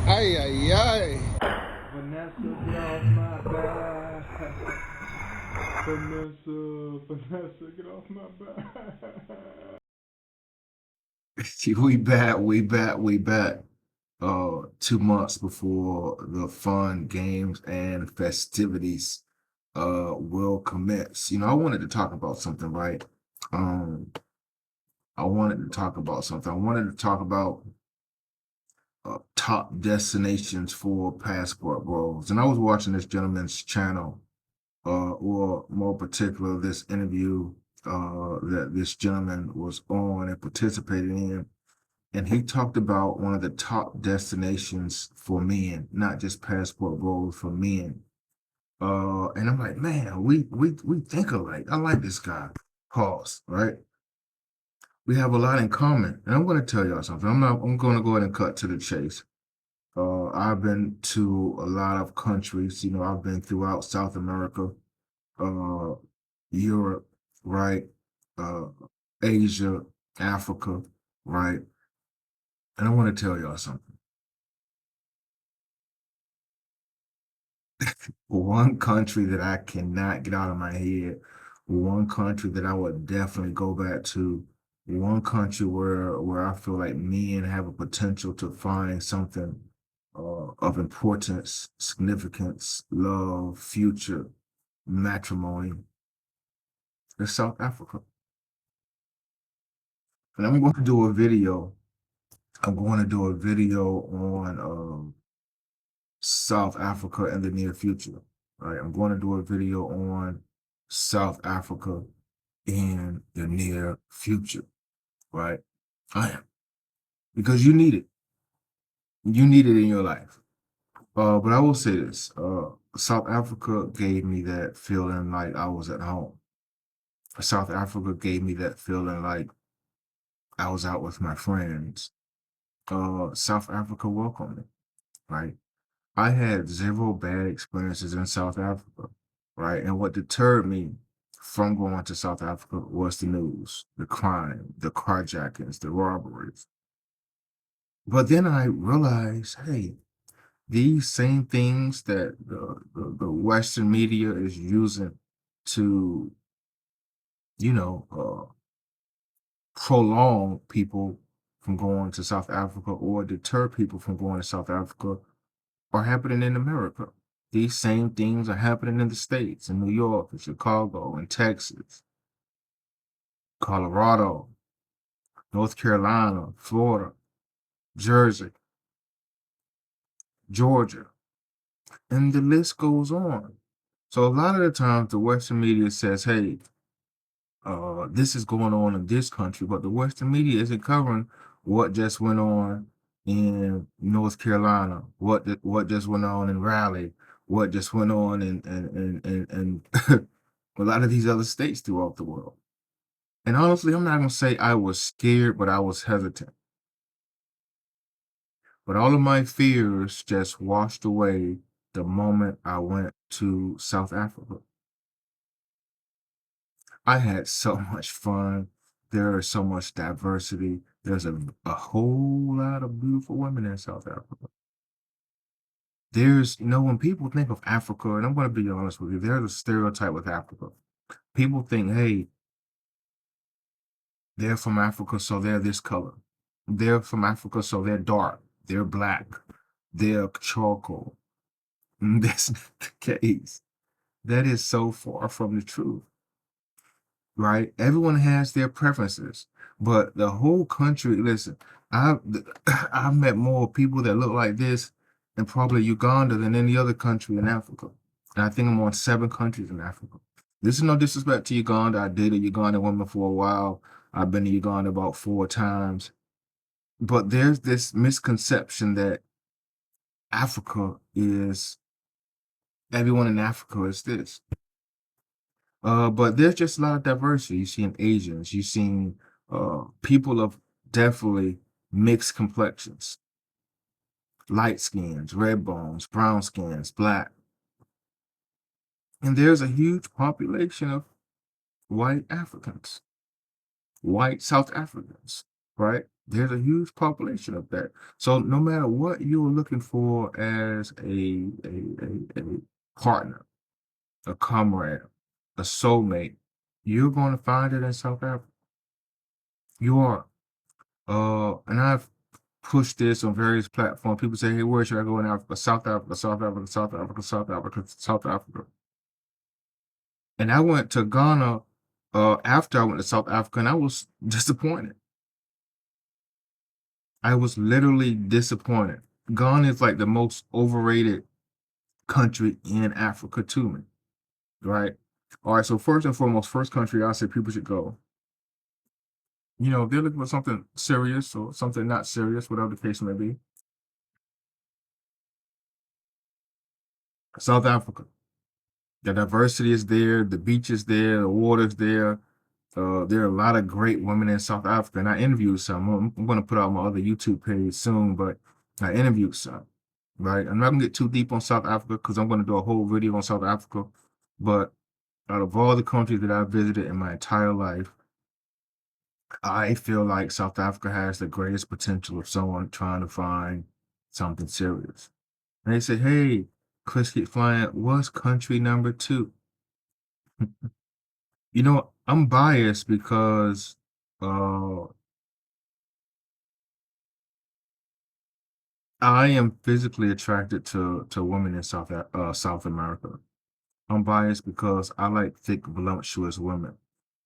Ay, ay, ay. Vanessa, get off my back. Vanessa, get off my back. We back. 2 months before the fun games and festivities will commence. I wanted to talk about something, right? Um, I wanted to talk about something. I wanted to talk about top destinations for passport bros. And I was watching this gentleman's channel, or more particular, this interview that this gentleman was on and participated in. And he talked about one of the top destinations for men, not just passport bros for men. And I'm like, man, we think alike. I like this guy. Pause, right? We have a lot in common. And I'm going to tell y'all something. I'm going to go ahead and cut to the chase. I've been to a lot of countries. I've been throughout South America, uh, Europe, right? Uh, Asia, Africa, right? And I want to tell y'all something. One country that I cannot get out of my head, one country that I would definitely go back to, one country where I feel like men have a potential to find something of importance, significance, love, future, matrimony, is South Africa. And I'm going to do a video. I'm going to do a video on South Africa in the near future. Right? I'm going to do a video on South Africa in the near future. Right? I am. Because you need it. You need it in your life. But I will say this. South Africa gave me that feeling like I was at home. South Africa gave me that feeling like I was out with my friends. South Africa welcomed me, right? I had zero bad experiences in South Africa, right? And what deterred me from going to South Africa was the news, the crime, the carjackings, the robberies. But then I realized, hey, these same things that the Western media is using to, prolong people from going to South Africa or deter people from going to South Africa are happening in America. These same things are happening in the States, in New York, in Chicago, in Texas, Colorado, North Carolina, Florida, Jersey, Georgia, and the list goes on. So a lot of the times the Western media says, hey, this is going on in this country, but the Western media isn't covering what just went on in North Carolina, what just went on in Raleigh, what just went on in a lot of these other states throughout the world. And honestly, I'm not gonna say I was scared, but I was hesitant. But all of my fears just washed away the moment I went to South Africa. I had so much fun. There is so much diversity. There's a whole lot of beautiful women in South Africa. When people think of Africa, and I'm going to be honest with you, there's a stereotype with Africa. People think, hey, they're from Africa, so they're this color. They're from Africa, so they're dark. They're black. They're charcoal. That's not the case. That is so far from the truth. Right? Everyone has their preferences, but the whole country, listen, I've I've met more people that look like this in probably Uganda than any other country in Africa. And I think I'm on 7 countries in Africa. This is no disrespect to Uganda. I dated a Ugandan woman for a while. I've been to Uganda about 4 times. But there's this misconception that Africa is everyone in Africa is this. But there's just a lot of diversity. You've seen Asians, you've seen people of definitely mixed complexions, light skins, red bones, brown skins, black. And there's a huge population of white Africans, white South Africans, right? There's a huge population of that. So no matter what you're looking for as a partner, a comrade, a soulmate, you're going to find it in South Africa. You are. And I've pushed this on various platforms. People say, "Hey, where should I go in Africa? South Africa, South Africa, South Africa, South Africa, South Africa." And I went to Ghana after I went to South Africa, and I was disappointed. I was literally disappointed. Ghana is like the most overrated country in Africa to me, right? All right, so first and foremost, first country I say people should go. You know, if they're looking for something serious or something not serious, whatever the case may be, South Africa. The diversity is there, the beach is there, the water's there. There are a lot of great women in South Africa, and I interviewed some. I'm going to put out my other YouTube page soon, but I interviewed some. Right, I'm not gonna get too deep on South Africa because I'm going to do a whole video on South Africa. But out of all the countries that I've visited in my entire life, I feel like South Africa has the greatest potential of someone trying to find something serious. And they say, "Hey, Chris keep flying. What's country number two?" You know, I'm biased because uh, I am physically attracted to women in South America. I'm biased because I like thick, voluptuous women.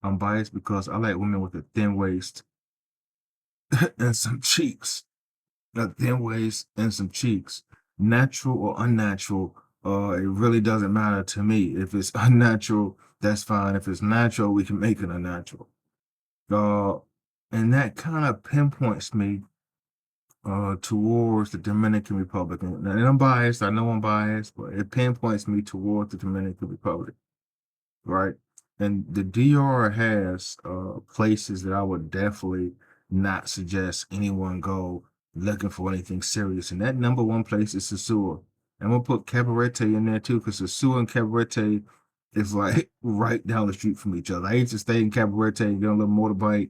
I'm biased because I like women with a thin waist and some cheeks. A thin waist and some cheeks. Natural or unnatural, it really doesn't matter to me. If it's unnatural, that's fine. If it's natural, we can make it unnatural. Uh, and that kind of pinpoints me towards the Dominican Republic. And I'm biased. I know I'm biased, but it pinpoints me towards the Dominican Republic, right? And the DR has places that I would definitely not suggest anyone go looking for anything serious. And that number one place is Sasua. I'm gonna put Cabarete in there too, because Sasua and Cabarete is like right down the street from each other. I used to stay in Cabarete and get on a little motorbike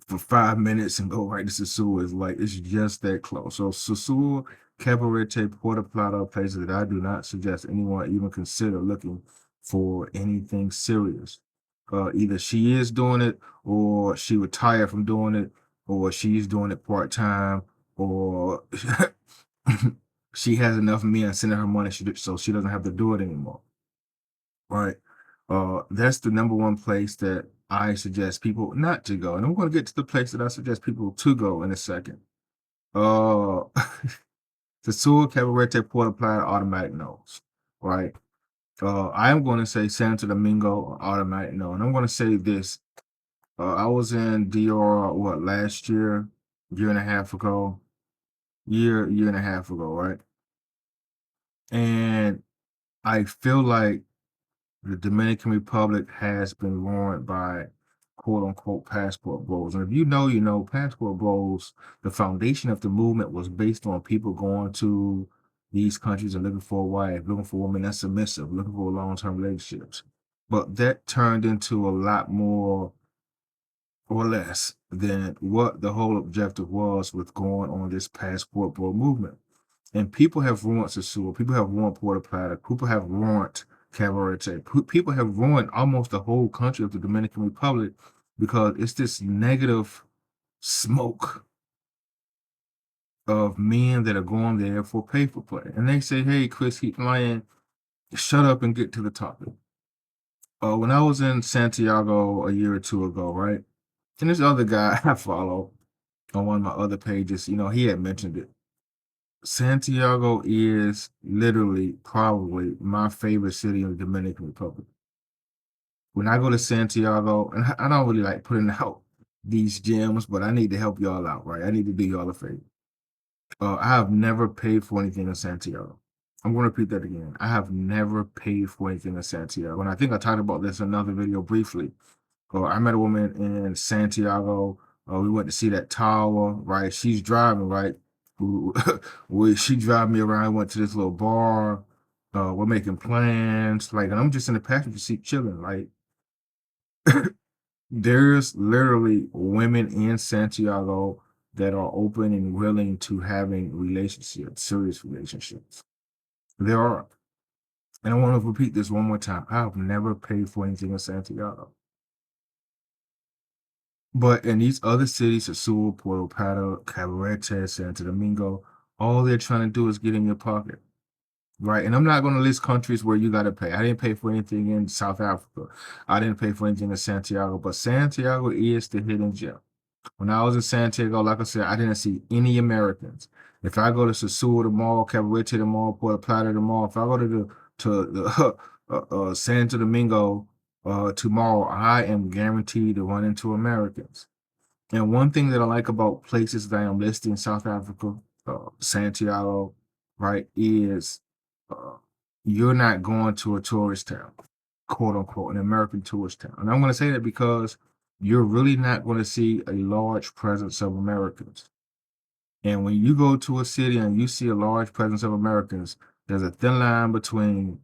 for 5 minutes and go right to Sasua. Is like it's just that close. So Sasua, Cabarete, Puerto Plata, places that I do not suggest anyone even consider looking for anything serious. Either she is doing it, or she retired from doing it, or she's doing it part time, or she has enough men sending her money so she doesn't have to do it anymore. Right. That's the number one place that I suggest people not to go. And I'm going to get to the place that I suggest people to go in a second. Uh, the Sewell Cabarete Puerto Plata automatic no's. Right. I am going to say Santo Domingo automatic no. And I'm going to say this. I was in DR, what, last year and a half ago, year and a half ago, right? And I feel like the Dominican Republic has been ruined by quote unquote passport bros. And if you know, you know, passport bros, the foundation of the movement was based on people going to these countries and looking for a wife, looking for a woman that's submissive, looking for long-term relationships. But that turned into a lot more or less than what the whole objective was with going on this passport bro movement. And people have ruined Sasua, people have ruined Puerto Plata, people have ruined Cabarete, people have ruined almost the whole country of the Dominican Republic because it's this negative smoke of men that are going there for pay for play. And they say, "Hey, Chris, keep lying, shut up and get to the topic." When I was in Santiago a year or two ago, right? And this other guy I follow on one of my other pages, you know, he had mentioned it. Santiago is literally probably my favorite city in the Dominican Republic. When I go to Santiago, and I don't really like putting out these gems, but I need to help y'all out, right? I need to do y'all a favor. I have never paid for anything in Santiago. I'm going to repeat that again. I have never paid for anything in Santiago. And I think I talked about this in another video briefly. I met a woman in Santiago. We went to see that tower, right? She's driving, right? She driving me around. Went to this little bar. We're making plans, like, and I'm just in the passenger seat chilling. Like, there's literally women in Santiago that are open and willing to having relationships, serious relationships. There are. And I want to repeat this one more time. I have never paid for anything in Santiago. But in these other cities, Azul, Puerto Plata, Cabarete, Santo Domingo, all they're trying to do is get in your pocket. Right. And I'm not going to list countries where you got to pay. I didn't pay for anything in South Africa. I didn't pay for anything in Santiago. But Santiago is the hidden gem. When I was in Santiago, like I said, I didn't see any Americans. If I go to Sasua the mall, Cabarete the mall, Puerto Plata the mall, if I go to the Santo Domingo tomorrow, I am guaranteed to run into Americans. And one thing that I like about places that I am listed in South Africa, Santiago, right, is uh, you're not going to a tourist town, quote unquote, an American tourist town. And I'm going to say that because you're really not going to see a large presence of Americans. And when you go to a city and you see a large presence of Americans, there's a thin line between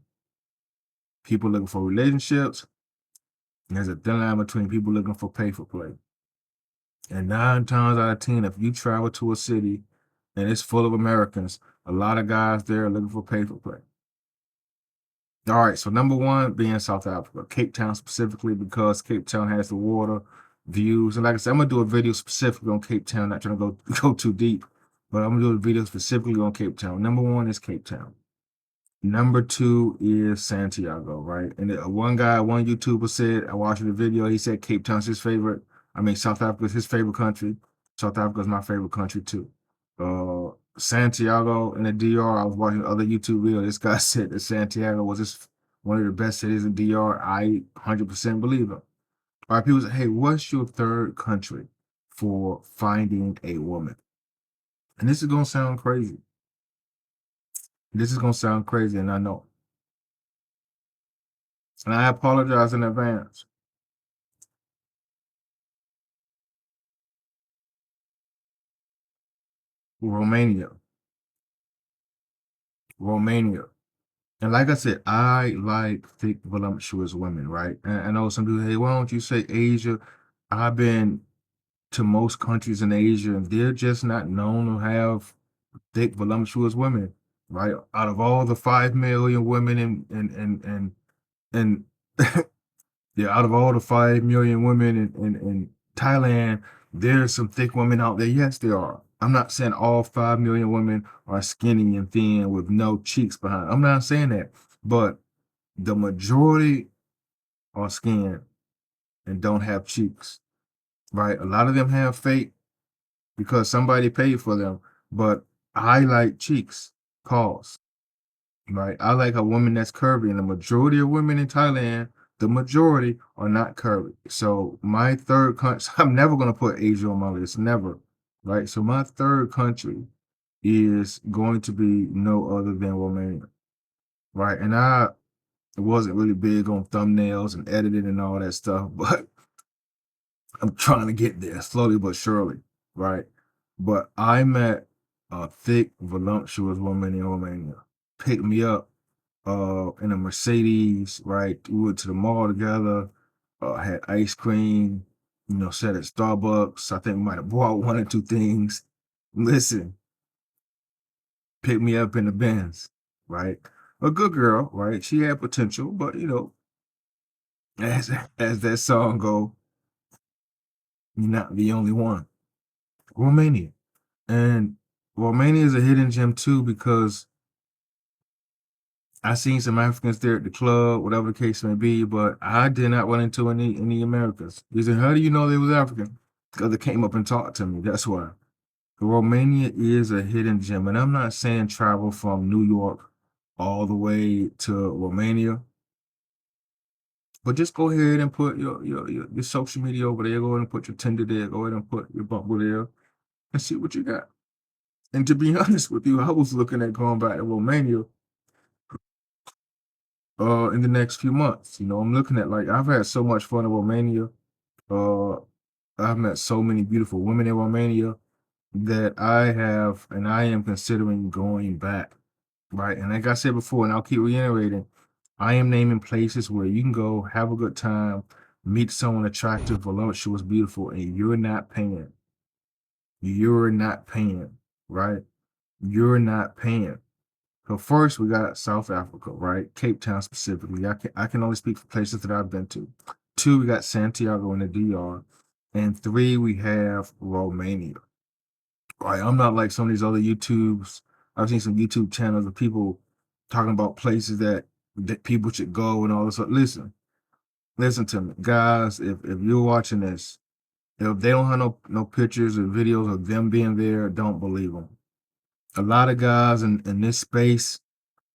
people looking for relationships, and there's a thin line between people looking for pay for play. And 9 times out of 10, if you travel to a city and it's full of Americans, a lot of guys there are looking for pay for play. All right, so number one being South Africa, Cape Town specifically because Cape Town has the water, views. And like I said, I'm gonna do a video specifically on Cape Town, not trying to go too deep, but I'm gonna do a video specifically on Cape Town. Number one is Cape Town. Number two is Santiago, right? And one YouTuber said, I watched the video, he said Cape Town's his favorite. I mean, South Africa is his favorite country. South Africa is my favorite country too. Santiago and the DR, I was watching other YouTube videos. This guy said that Santiago was one of the best cities in DR. I 100% believe him. All right, people say, hey, what's your third country for finding a woman? And this is going to sound crazy. This is going to sound crazy, and I know. And I apologize in advance. Romania. Romania. And like I said, I like thick, voluptuous women, right? And I know some people, hey, why don't you say Asia? I've been to most countries in Asia, and they're just not known to have thick, voluptuous women, right? Out of all the 5 million women in yeah, out of all the 5 million women in Thailand, there's some thick women out there. Yes, there are. I'm not saying all 5 million women are skinny and thin with no cheeks behind. I'm not saying that, but the majority are skin and don't have cheeks, right? A lot of them have fake because somebody paid for them, but I like cheeks, pause, right? I like a woman that's curvy, and the majority of women in Thailand, the majority are not curvy. So my third country, I'm never going to put Asia on my list, never, right? So my third country is going to be no other than Romania, right? And I wasn't really big on thumbnails and editing and all that stuff, but I'm trying to get there slowly but surely, right? But I met a thick, voluptuous woman in Romania. Picked me up in a Mercedes, right? We went to the mall together, had ice cream, sat at Starbucks. I think we might have bought one or two things. Listen, picked me up in the Benz, right? A good girl, right? She had potential, but as that song go, you're not the only one. Romania. And Romania is a hidden gem too because I seen some Africans there at the club, whatever the case may be, but I did not run into any Americans. They said, how do you know they was African? Because they came up and talked to me. That's why. Romania is a hidden gem. And I'm not saying travel from New York all the way to Romania. But just go ahead and put your social media over there. Go ahead and put your Tinder there. Go ahead and put your Bumble there and see what you got. And to be honest with you, I was looking at going back to Romania in the next few months. I'm looking at like I've had so much fun in Romania. Uh I've met so many beautiful women in Romania that I am considering going back. Right. And like I said before, and I'll keep reiterating, I am naming places where you can go, have a good time, meet someone attractive, voluptuous, beautiful, and you're not paying. You're not paying, right? You're not paying. So first we got South Africa, right? Cape Town specifically. I can only speak for places that I've been to. Two, we got Santiago in the DR. And three, we have Romania. Right. I'm not like some of these other YouTubes. I've seen some YouTube channels of people talking about places that people should go and all this. Listen to me. Guys, if you're watching this, if they don't have no pictures or videos of them being there, don't believe them. A lot of guys in this space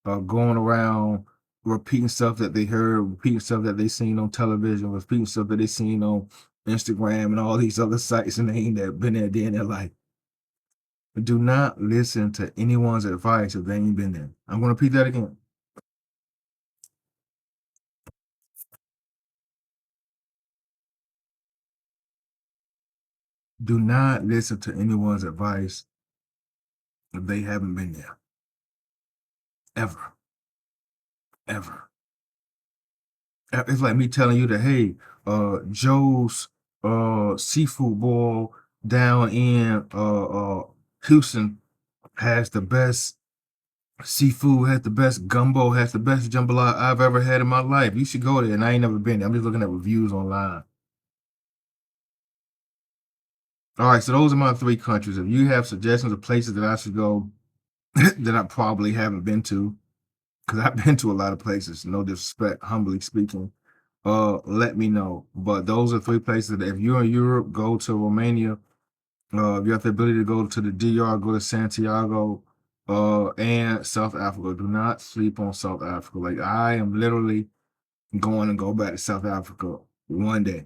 going around repeating stuff that they heard, repeating stuff that they seen on television, repeating stuff that they seen on Instagram and all these other sites, and they ain't that been there day in their life. Do not listen to anyone's advice if they ain't been there. I'm gonna repeat that again. Do not listen to anyone's advice if they haven't been there. Ever. Ever. It's like me telling you that, hey, Joe's seafood boil down in Houston has the best seafood, has the best gumbo, has the best jambalaya I've ever had in my life. You should go there. And I ain't never been there. I'm just looking at reviews online. All right, so those are my three countries. If you have suggestions of places that I should go that I probably haven't been to, because I've been to a lot of places, no disrespect, humbly speaking, let me know. But those are three places that if you're in Europe, go to Romania. If you have the ability to go to the DR, go to Santiago, and South Africa. Do not sleep on South Africa. Like I am literally going to go back to South Africa one day.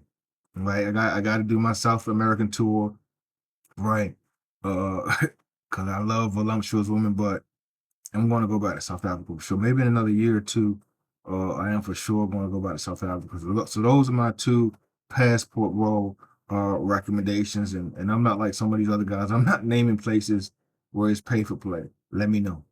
Right. I got to do my South American tour. Right. Because I love voluptuous women, but I'm going to go back to South Africa for sure. Maybe in another year or two, I am for sure going to go back to South Africa. So those are my two passport role recommendations. And I'm not like some of these other guys. I'm not naming places where it's pay for play. Let me know.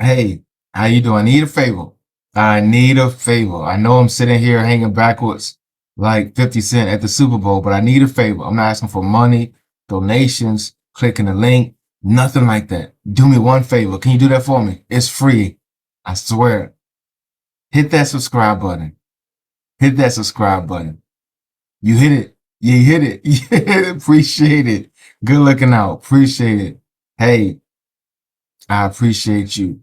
Hey, how you doing? I need a favor. I need a favor. I know I'm sitting here hanging backwards like 50 Cent at the Super Bowl, but I need a favor. I'm not asking for money, donations, clicking the link, nothing like that. Do me one favor. Can you do that for me? It's free. I swear. Hit that subscribe button. Hit that subscribe button. You hit it. You hit it. You hit it. Appreciate it. Good looking out. Appreciate it. Hey, I appreciate you.